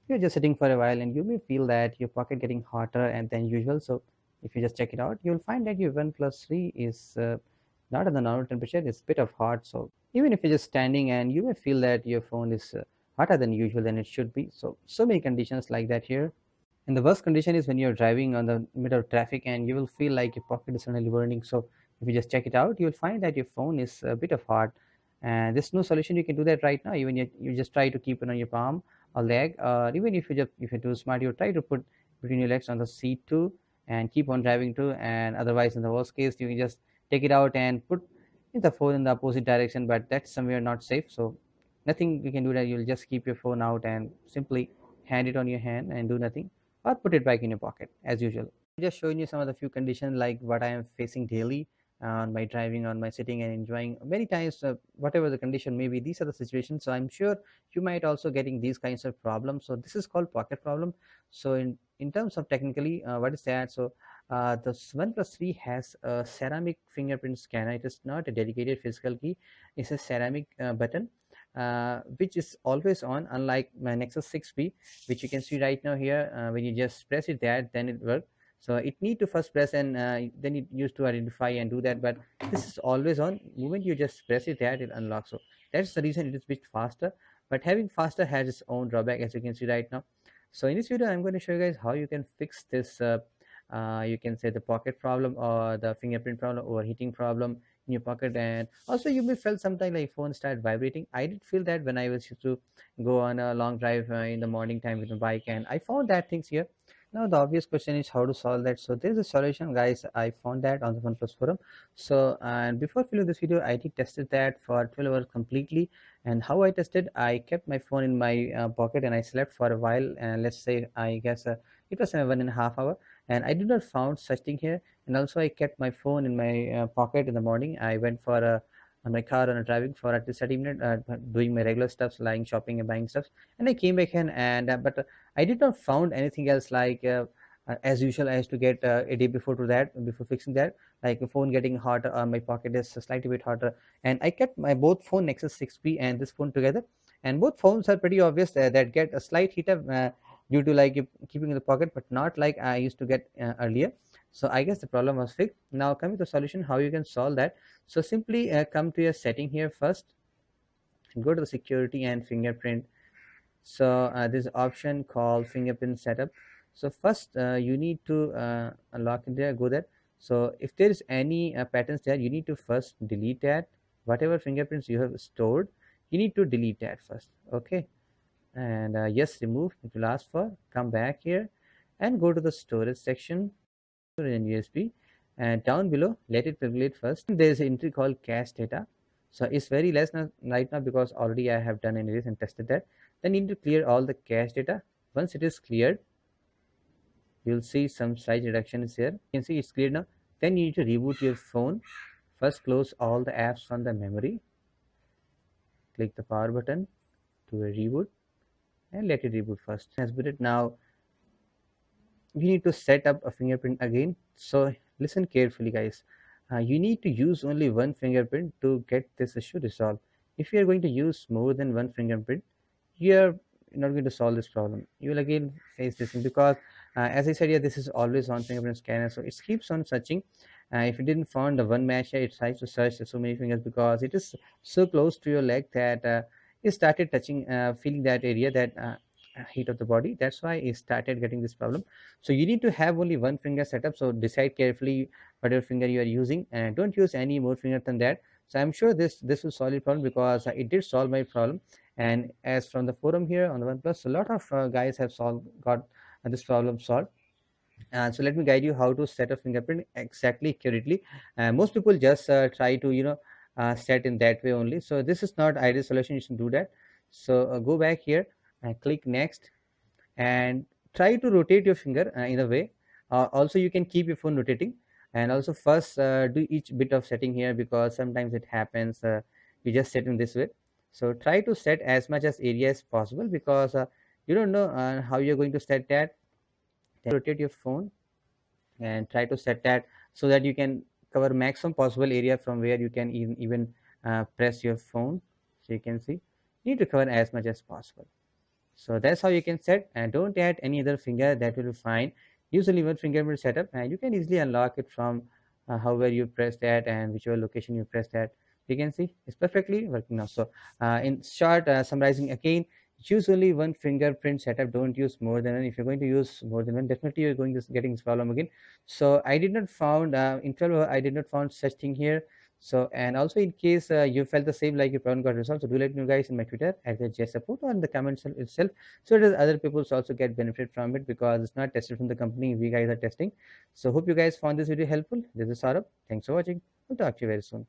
You're just sitting for a while and you may feel that your pocket getting hotter and than usual. So if you just check it out, you'll find that your OnePlus 3 is not at the normal temperature. It's a bit of hot. So even if you're just standing, and you may feel that your phone is hotter than usual than it should be. So many conditions like that here. And the worst condition is when you're driving on the middle of traffic and you will feel like your pocket is suddenly burning. So if you just check it out, you'll find that your phone is a bit of hot. And there's no solution you can do that right now. Even you just try to keep it on your palm or leg, or even if you're too smart, you try to put between your legs on the seat too, and keep on driving too. And otherwise, in the worst case, you can just take it out and put the phone in the opposite direction. But that's somewhere not safe. So nothing you can do that. You'll just keep your phone out and simply hand it on your hand and do nothing, or put it back in your pocket as usual. Just showing you some of the few conditions like what I am facing daily on my driving, on my sitting and enjoying. Many times, whatever the condition may be, these are the situations. So I'm sure you might also getting these kinds of problems. So this is called pocket problem. So in terms of technically, what is that? So the OnePlus 3 has a ceramic fingerprint scanner. It is not a dedicated physical key. It's a ceramic button, which is always on, unlike my Nexus 6P, which you can see right now here. When you just press it there, then it works. So it need to first press, and then it used to identify and do that. But this is always on. Moment you just press it there, it unlocks. So that's the reason it is a bit faster. But having faster has its own drawback, as you can see right now. So in this video, I'm going to show you guys how you can fix this. You can say the pocket problem or the fingerprint problem, overheating problem in your pocket. And also you may feel sometimes like phone start vibrating. I did feel that when I was used to go on a long drive in the morning time with a bike, and I found that things here. Now the obvious question is how to solve that. So there's a solution, guys. I found that on the OnePlus forum. So and before filming this video, I did tested that for 12 hours completely. And how I tested, I kept my phone in my pocket and I slept for a while. And let's say I guess it was 1.5 hours, and I did not found such thing here. And also I kept my phone in my pocket in the morning. I went for a on my car on a driving for at least 30 minutes, doing my regular stuff, lying, shopping and buying stuff. And I came back in, and but I did not found anything else like as usual. I used to get a day before to that, before fixing that, like a phone getting hotter, my pocket is slightly bit hotter. And I kept my both phone Nexus 6P and this phone together, and both phones are pretty obvious that get a slight heat up due to like you keeping in the pocket, but not like I used to get earlier. So I guess the problem was fixed. Now coming to solution, how you can solve that. So simply come to your setting here first, go to the security and fingerprint. So there's an option called fingerprint setup. So first you need to unlock it there, go there. So if there is any patterns there, you need to first delete that. Whatever fingerprints you have stored, you need to delete that first. Okay. And yes, remove, it will ask for, come back here and go to the storage section, storage and USB, and down below let it regulate first. There's an entry called cache data. So it's very less now, right now, because already I have done analysis and tested that. Then you need to clear all the cache data. Once it is cleared, you'll see some slight reduction is here. You can see it's cleared now. Then you need to reboot your phone. First close all the apps from the memory, click the power button to a reboot, and let it reboot first. Has booted. Now you need to set up a fingerprint again. So listen carefully, guys. You need to use only one fingerprint to get this issue resolved. If you are going to use more than one fingerprint, you are not going to solve this problem. You will again face this thing, because as I said, yeah, this is always on fingerprint scanner, so it keeps on searching. If it didn't find the one match, it tries to search so many fingers, because it is so close to your leg that it started touching, feeling that area, that heat of the body. That's why it started getting this problem. So you need to have only one finger setup. So decide carefully whatever finger you are using, and don't use any more finger than that. So I'm sure this will solve your problem, because it did solve my problem. And as from the forum here on the OnePlus, a lot of guys have got this problem solved. So let me guide you how to set a fingerprint exactly accurately. Most people just try to set in that way only. So this is not ideal solution. You should do that. So go back here and click next, and try to rotate your finger in a way. Also you can keep your phone rotating, and also first do each bit of setting here, because sometimes it happens you just set in this way. So try to set as much as area as possible, because you don't know how you're going to set that. Then rotate your phone and try to set that so that you can cover maximum possible area from where you can even press your phone. So you can see, you need to cover as much as possible. So that's how you can set, and don't add any other finger, that will be fine. Usually one fingerprint setup, and you can easily unlock it from however you press that and whichever location you press that. You can see it's perfectly working now. So in short, summarizing again, usually one fingerprint setup, don't use more than one. If you're going to use more than one, definitely you're going to getting this problem again. So I did not found in 12 I did not found such thing here. So, and also in case you felt the same, like your problem got resolved, so do let me know guys in my Twitter at the J support or in the comments itself, so that other people also get benefit from it, because it's not tested from the company, we guys are testing. So hope you guys found this video helpful. This is Saurabh, thanks for watching, we'll talk to you very soon.